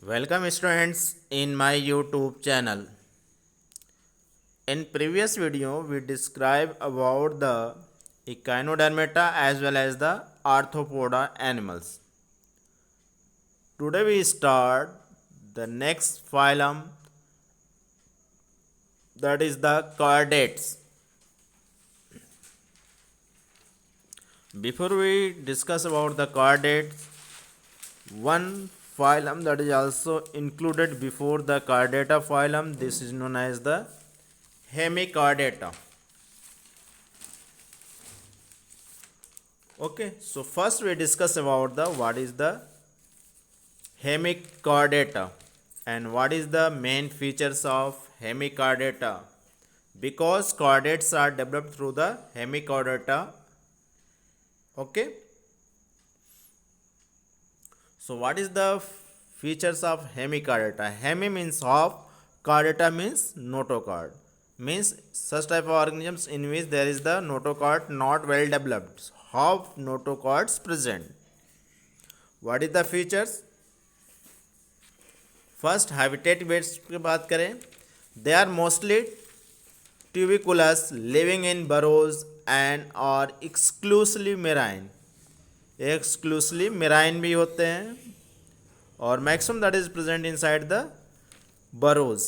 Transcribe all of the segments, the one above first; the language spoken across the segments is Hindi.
Welcome students in my YouTube channel. In previous video we described about the Echinodermata as well as the Arthropoda animals. Today we start the next phylum, that is the chordates. Before we discuss about the chordates, one phylum that is also included before the chordata phylum, this is known as the Hemichordata. Okay, so first we discuss about the what is the Hemichordata and what is the main features of Hemichordata, because chordates are developed through the Hemichordata. Okay, so what is the features of Hemichordata? Hemi means of, chordata means notochord, means such type of organisms in which there is the notochord not well developed, have notochords present. What is the features? First habitat beds की बात करें, they are mostly tubicolous living in burrows and और एक्सक्लूसिवली मेराइन, एक्सक्लूसिवली मेराइन भी होते हैं और maximum that is present inside the burrows.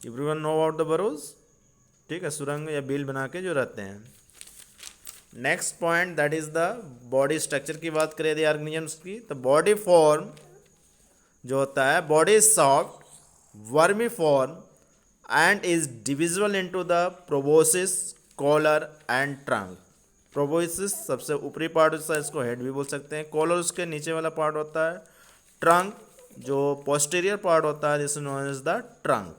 Everyone know about the burrows, ठीक है, सुरंग या बिल बना के जो रहते हैं. Next point that is the body structure की बात करें यदि ऑर्गेनिजम्स की, तो बॉडी फॉर्म जो होता है, body is soft vermiform and is divisible into the proboscis, collar and trunk. Proboscis सबसे ऊपरी पार्ट होता है, इसको हेड भी बोल सकते हैं. कॉलर उसके नीचे वाला पार्ट होता है. ट्रंक जो पोस्टीरियर पार्ट होता है, this is known as the trunk.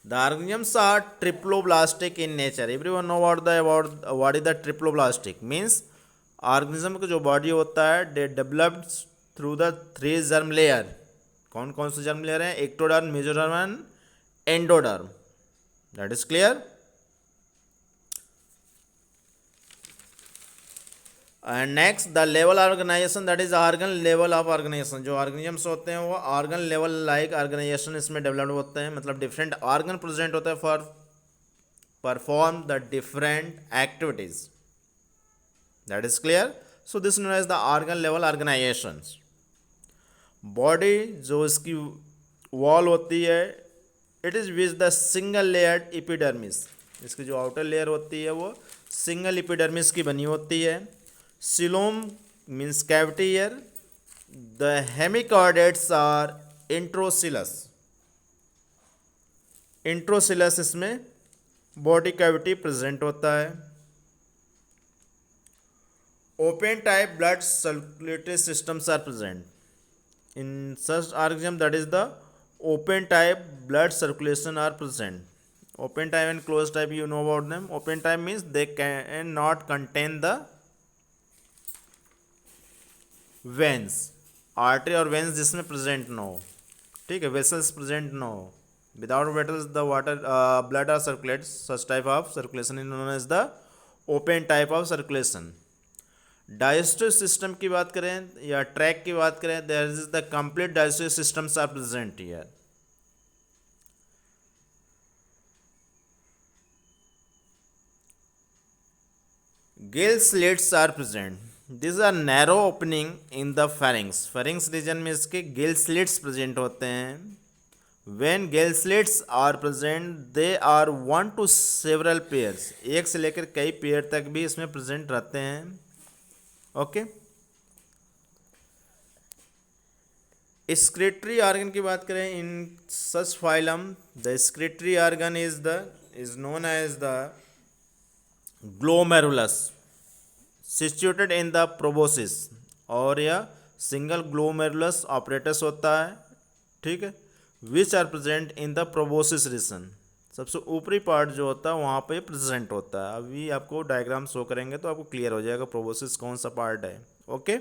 The organisms are triploblastic in nature. Everyone know about what is the triploblastic means. Organism का जो बॉडी होता है, they developed through the 3 germ layer. कौन कौन से जर्म लेयर हैं? Ectoderm, mesoderm and endoderm. That is clear. And next the level organisation, that is organ level of organisation. जो ऑर्गेनिजम्स होते हैं वो ऑर्गन लेवल लाइक ऑर्गेनाइजेशन इसमें डेवलप होते हैं, मतलब डिफरेंट ऑर्गन प्रेजेंट होते हैं for perform the different activities. That is clear. So this known as the organ level organisations. Body जो इसकी वॉल होती है, it is which the single layered epidermis. इसकी जो आउटर लेयर होती है वो सिंगल एपिडर्मिस की बनी होती है. Coelom means cavity here. The hemichordates are enterocoelous. Enterocoelous इसमें बॉडी कैविटी प्रेजेंट होता है. Open type blood circulatory systems are present in such organism, that is the open type blood circulation are present. Open type and closed type, you know about them. Open type means they cannot contain the veins, artery और veins जिसमें present no, ठीक है, vessels present no. Without vessels the water blood are circulates. Such type of circulation is known as the open type of circulation. Digestive system की बात करें या ट्रैक की बात करें, there is the complete digestive systems are present here. Gill slits are present. This are narrow opening in the pharynx. Pharynx region में इसके गिल स्लिट्स प्रेजेंट होते हैं. When gill slits are present they are 1 to several pairs. एक से लेकर कई पेयर तक भी इसमें प्रेजेंट रहते हैं. ओके. एक्सक्रीटरी ऑर्गन की बात करें in such phylum, the excretory organ is known as the glomerulus, situated in the proboscis, और यह सिंगल ग्लोमेरुलस ऑपरेटस होता है, ठीक है, which are present in the proboscis region. सबसे ऊपरी पार्ट जो होता है वहाँ पे प्रेजेंट होता है. अभी आपको डायग्राम शो करेंगे तो आपको क्लियर हो जाएगा प्रोबोसिस कौन सा पार्ट है. ओके.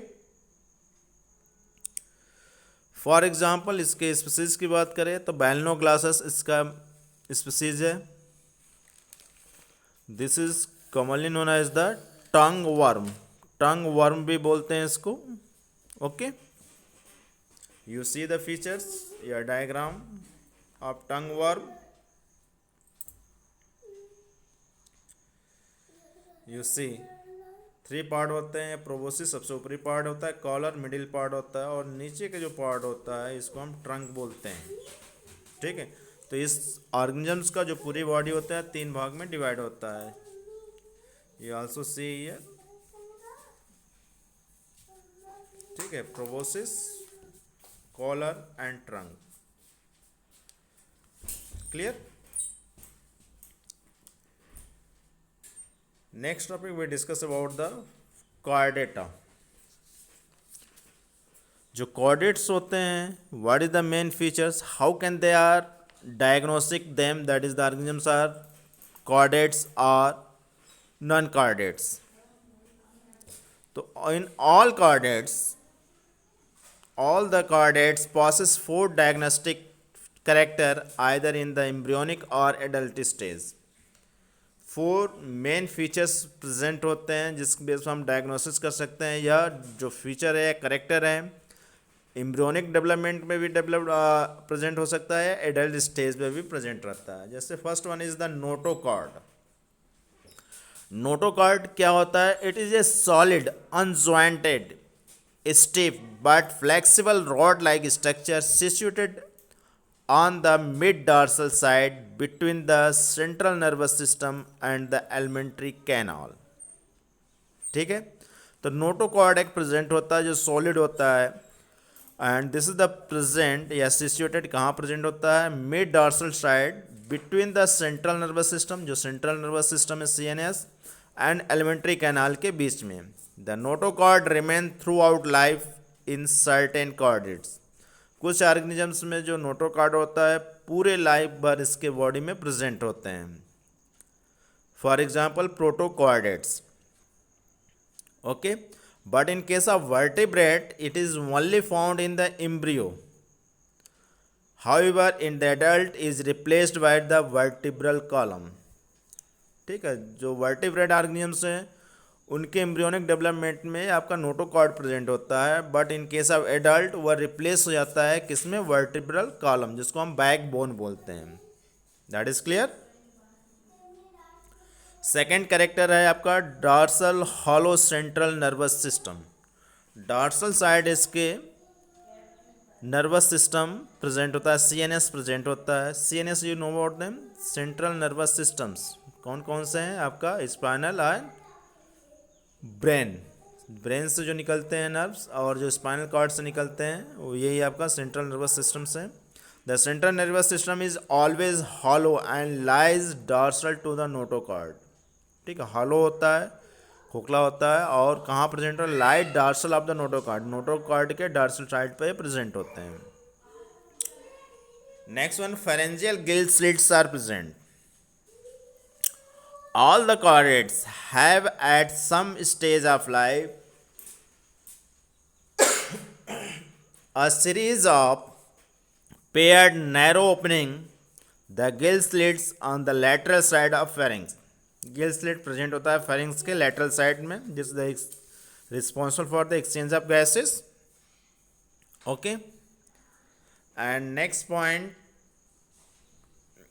फॉर एग्जांपल इसके स्पीसीज की बात करें तो बैलनोग्लासस इसका स्पीसीज है. This is commonly known as the tongue worm. Tongue worm भी बोलते हैं इसको. Okay. You see the features, your diagram of tongue worm. You see 3 part होते हैं. प्रोबोसिस सबसे ऊपरी पार्ट होता है, कॉलर मिडिल पार्ट होता है, और नीचे के जो पार्ट होता है इसको हम ट्रंक बोलते हैं. ठीक है. तो इस ऑर्गेनिजम्स का जो पूरी बॉडी होता है 3 भाग में डिवाइड होता है. You also see here. ठीक है. Proboscis, collar and trunk. Clear. Next topic we discuss about the chordata. जो chordates होते हैं, what is the main features, how can they are diagnostic them, that is the organisms are chordates or non-chordates. तो in all chordates, all the chordates possess 4 diagnostic character either in the embryonic or adult stage. 4 main features present होते हैं जिसके बेस पर हम डायग्नोसिस कर सकते हैं. यह जो फीचर है, करेक्टर है, एम्ब्रियोनिक डेवलपमेंट में भी प्रेजेंट हो सकता है, एडल्ट स्टेज में भी प्रेजेंट रहता है. जैसे first one is the notochord. Notochord क्या होता है? It is a solid unjointed stiff but flexible rod like structure situated on the mid dorsal side between the central nervous system and the alimentary canal. ठीक है. तो नोटोकॉर्ड एक प्रेजेंट होता है जो सॉलिड होता है, and this is the present या सिचुएटेड कहाँ प्रेजेंट होता है? Mid dorsal side between the central nervous system, जो सेंट्रल नर्वस सिस्टम है CNS, एंड एलिमेंट्री कैनाल के बीच में. The notochord remain through out life in certain chordates. कुछ ऑर्गेनिजम्स में जो नोटोकॉर्ड होता है पूरे लाइफ भर इसके बॉडी में प्रेजेंट होते हैं. For example protochordates. Okay. But in case of vertebrate it is only found in the embryo. However in the adult is replaced by the vertebral column. ठीक है. जो वर्टिब्रेट ऑर्गेनिजम्स हैं उनके एम्ब्रियोनिक डेवलपमेंट में आपका नोटोकॉर्ड प्रेजेंट होता है, but in case of adult वह रिप्लेस हो जाता है किसमें? वर्टिब्रल कॉलम, जिसको हम बैक बोन बोलते हैं. That is clear. Second character है आपका dorsal hollow central nervous system. Dorsal side इसके नर्वस सिस्टम प्रेजेंट होता है, CNS प्रेजेंट होता है. CNS you know about them, central nervous systems. कौन कौन से हैं? आपका स्पाइनल एंड ब्रेन से जो निकलते हैं नर्व्स, और जो स्पाइनल कॉर्ड से निकलते हैं, वो यही आपका सेंट्रल नर्वस सिस्टम से. The central nervous system is always hollow and lies dorsal to the notochord. ठीक है. हॉलो होता है, खोखला होता है, और कहाँ प्रेजेंट हो? Lies dorsal of the notochord. Notochord के डॉर्सल साइड पे प्रेजेंट होते हैं. Next one, pharyngeal gill slits are present. All the chordates have at some stage of life a series of paired narrow opening the gill slits on the lateral side of pharynx. Gill slit present होता है pharynx के lateral side में, this is responsible for the exchange of gases. Okay. And next point,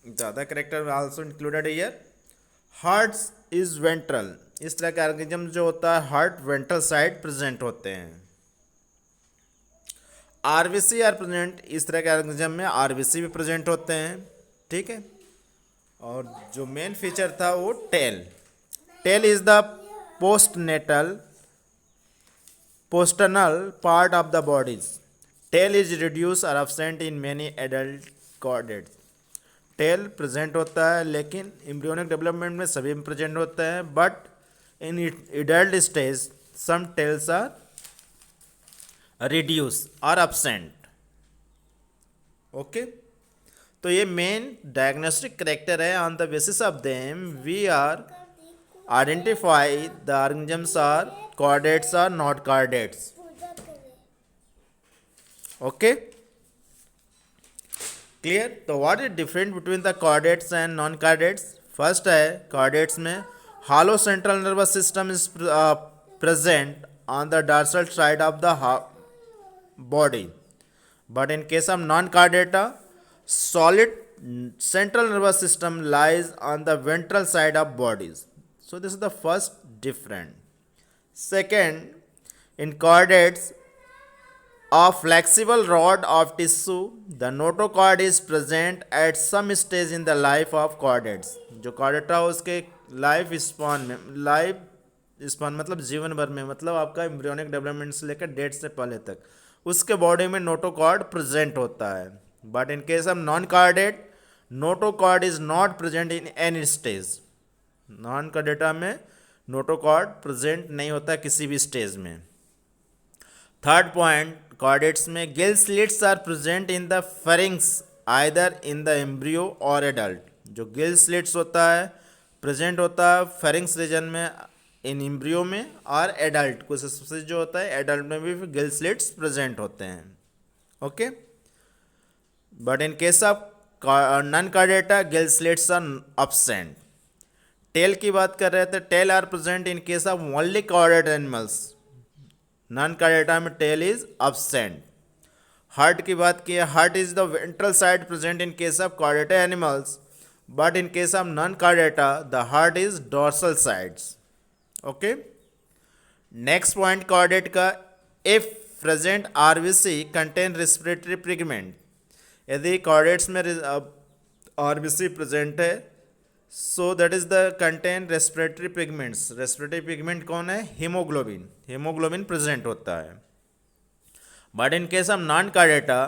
the other character also included here. Hearts is ventral. इस तरह के ऑर्गेनिज्म जो होता है हार्ट वेंट्रल साइड प्रेजेंट होते हैं. RBC are present. इस तरह के ऑर्गेनिज्म में RBC भी प्रेजेंट होते हैं. ठीक है. और जो मेन फीचर था वो tail. Tail is the postanal part of the bodies. Tail is reduce और absent in many adult chordates. Tail present होता है लेकिन एम्ब्रियोनिक डेवलपमेंट में सभी में प्रेजेंट होता है, but in adult stage some tails are reduce और एब्सेंट. ओके. तो ये मेन डायग्नोस्टिक करेक्टर है. On the basis of them we are identify the organisms are chordates और नॉट कॉर्डेट्स. ओके. क्लियर. तो what is different between the chordates and non chordates? First है कॉर्डेट्स में hollow central nervous system is present on the dorsal side of the body, But in case of non-chordata, solid central nervous system lies on the ventral side of bodies. So this is the first difference. Second, in chordates, a flexible rod of tissue, the notochord is present at some stage in the life of chordates. जो chordata उसके लाइफ स्पॉन में, लाइफ स्पॉन मतलब जीवन भर में, मतलब आपका एम्ब्रियोनिक डेवलपमेंट से लेकर डेथ से पहले तक उसके बॉडी में नोटोकॉर्ड प्रेजेंट होता है. But in case of non chordate, notochord is not present in any stage. Non chordata में नोटोकॉर्ड प्रेजेंट नहीं होता किसी भी स्टेज में. थर्ड पॉइंट, कॉर्डेट्स में gill slits are present in the pharynx either in the embryo और एडल्ट. जो गिल स्लिट्स होता है प्रेजेंट होता है फेरिंग्स रीजन में इन एम्ब्रियो में, और एडल्ट कुछ स्पीसीज जो होता है एडल्ट में भी गिल स्लिट्स प्रेजेंट होते हैं. Okay, but in case of non chordata gill slits are absent. Tail की बात कर रहे थे, tail are present in case of only chordate animals. Non chordata में टेल इज एब्सेंट. हार्ट की बात की है, heart is the ventral side present in case of chordata animals, but in case of non chordata the heart is dorsal sides. Okay, next point chordate का, if present RBC contain respiratory pigment. यदि कॉर्डेट्स में आरबीसी प्रेजेंट है, so that is the contain respiratory pigments. Respiratory pigment कौन है? हीमोग्लोबिन. हीमोग्लोबिन प्रेजेंट होता है. But in case of non chordata,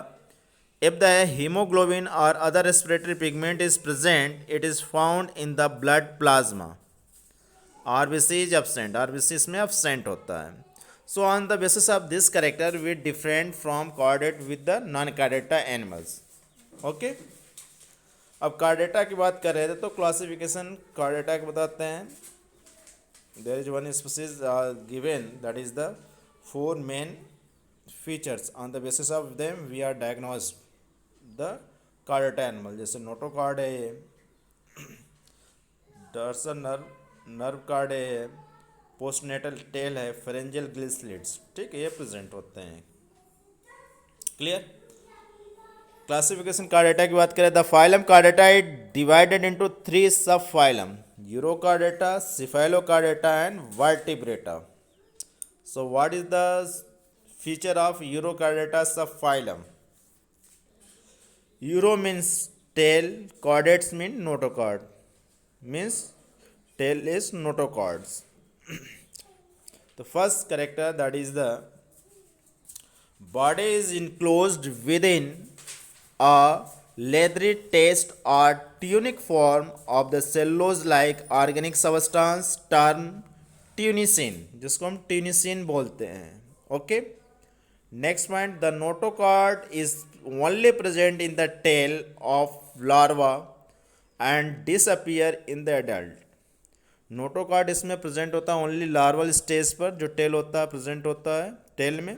if the hemoglobin or other respiratory pigment is present, it is found in the blood plasma. RBC is absent. RBC इसमें absent होता है. So on the basis of this character, we different from chordate with the non-chordata animals. Okay. अब chordata की बात कर रहे थे तो classification chordata के बताते हैं. There is one species given, that is the 4 main features. On the basis of them, we are diagnosed the chordata animal. जैसे नोटोकॉर्ड है, डर्सल नर्व कार्ड है, पोस्टनेटल टेल है, फेरेंजियल गिल स्लिट्स. ठीक है, ये प्रेजेंट होते हैं. क्लियर. क्लासिफिकेशन कार्डेटा की बात करें, the phylum Chordata is divided into 3 subphylum, Urochordata, Cephalochordata and Vertebrata. So what is the feature of Urochordata subphylum? Euro means tail, chordates mean notochord, means tail is notochords. The first character, that is the body is enclosed within a leathery taste or tunic form of the cellulose-like organic substance termed tunicin, जिसको हम tunicin बोलते हैं. Okay. Next point, the notochord is only present in the tail of larva and disappear in the adult. Notochord इसमें प्रेजेंट होता है ओनली लार्वल स्टेज पर, जो टेल होता है प्रेजेंट होता है टेल में,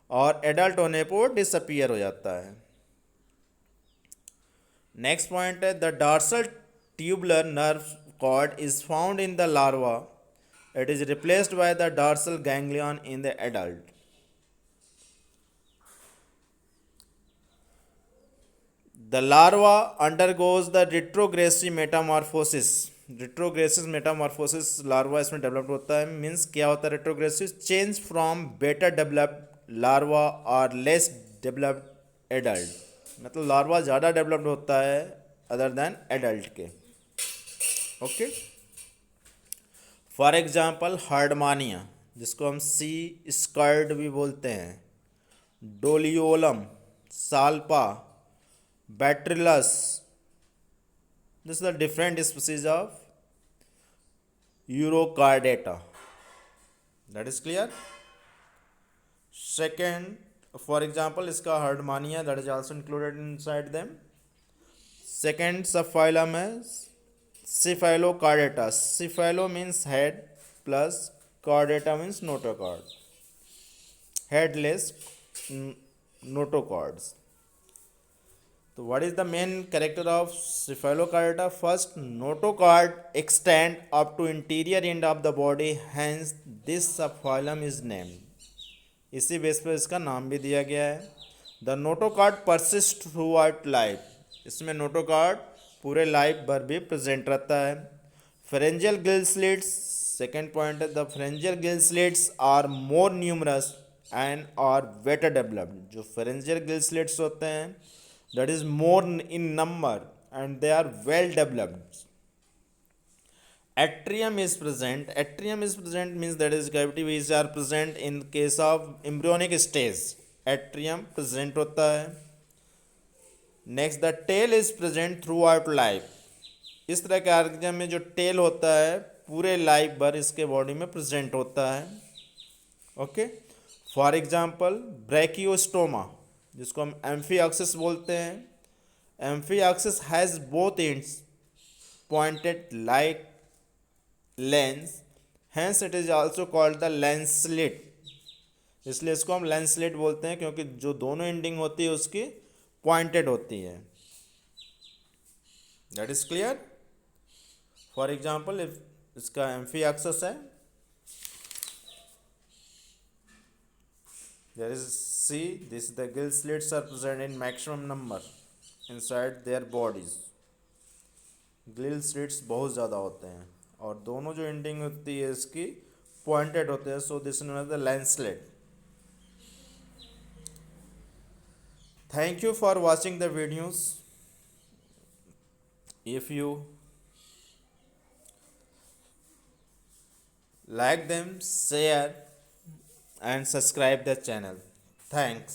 और एडल्ट होने पर डिसअपियर हो जाता है. नेक्स्ट पॉइंट है, the dorsal tubular nerve cord is found in the larva. It is replaced by the dorsal ganglion in the adult. The larva undergoes the retrogressive metamorphosis. Retrogressive metamorphosis larva इसमें डेवलप होता है. मीन्स क्या होता है retrogressive? Change from better developed larva or less developed adult. मतलब larva ज़्यादा developed होता है other than adult के. Okay. For example, hardmania, जिसको हम sea scurd भी बोलते हैं, Doliolum, salpa, Bacillus. This is the different species of Urochordata. That is clear. Second, for example, इसका Herdmania, that is also included inside them. Second subphylum is Cephalochordata. Cephalo means head plus chordata means notochord. Headless notochords. So what is the main character of cephalochordata? First, notochord extend up to interior end of the body, hence this subphylum is named. इसी बेस पर इसका नाम भी दिया गया है. The notochord persist throughout life, इसमें नोटोकॉर्ड पूरे लाइफ भर भी प्रेजेंट रहता है। Pharyngeal gill slits, second point है the pharyngeal gill slits are more numerous and are better developed. जो फेरेंजियल गिल स्लिट्स होते हैं that is more in number and they are well developed. Atrium is present. Atrium is present means that is cavity which are present in case of embryonic stage. Atrium present होता है। Next the tail is present throughout life. इस तरह के आर्गेनिज्म में जो टेल होता है पूरे लाइफ भर इसके बॉडी में प्रेजेंट होता है। ओके, फॉर एग्जाम्पल ब्रैकियोस्टोमा, जिसको हम एम्फीऑक्सिस बोलते हैं। Amphioxus has both ends pointed like lance, hence it is also called the lancelet. इसलिए इसको हम लेंसलेट बोलते हैं क्योंकि जो दोनों एंडिंग होती है उसकी पॉइंटेड होती है। That is clear. For example if इसका एम्फीऑक्सिस है, there is see this the gill slits are present in maximum number inside their bodies. Gill slits बहुत ज़्यादा होते हैं और दोनों जो एंडिंग होती है इसकी पॉइंटेड होते हैं, so this is the lancelet. Thank you for watching the videos. If you like them, share and subscribe the channel. Thanks.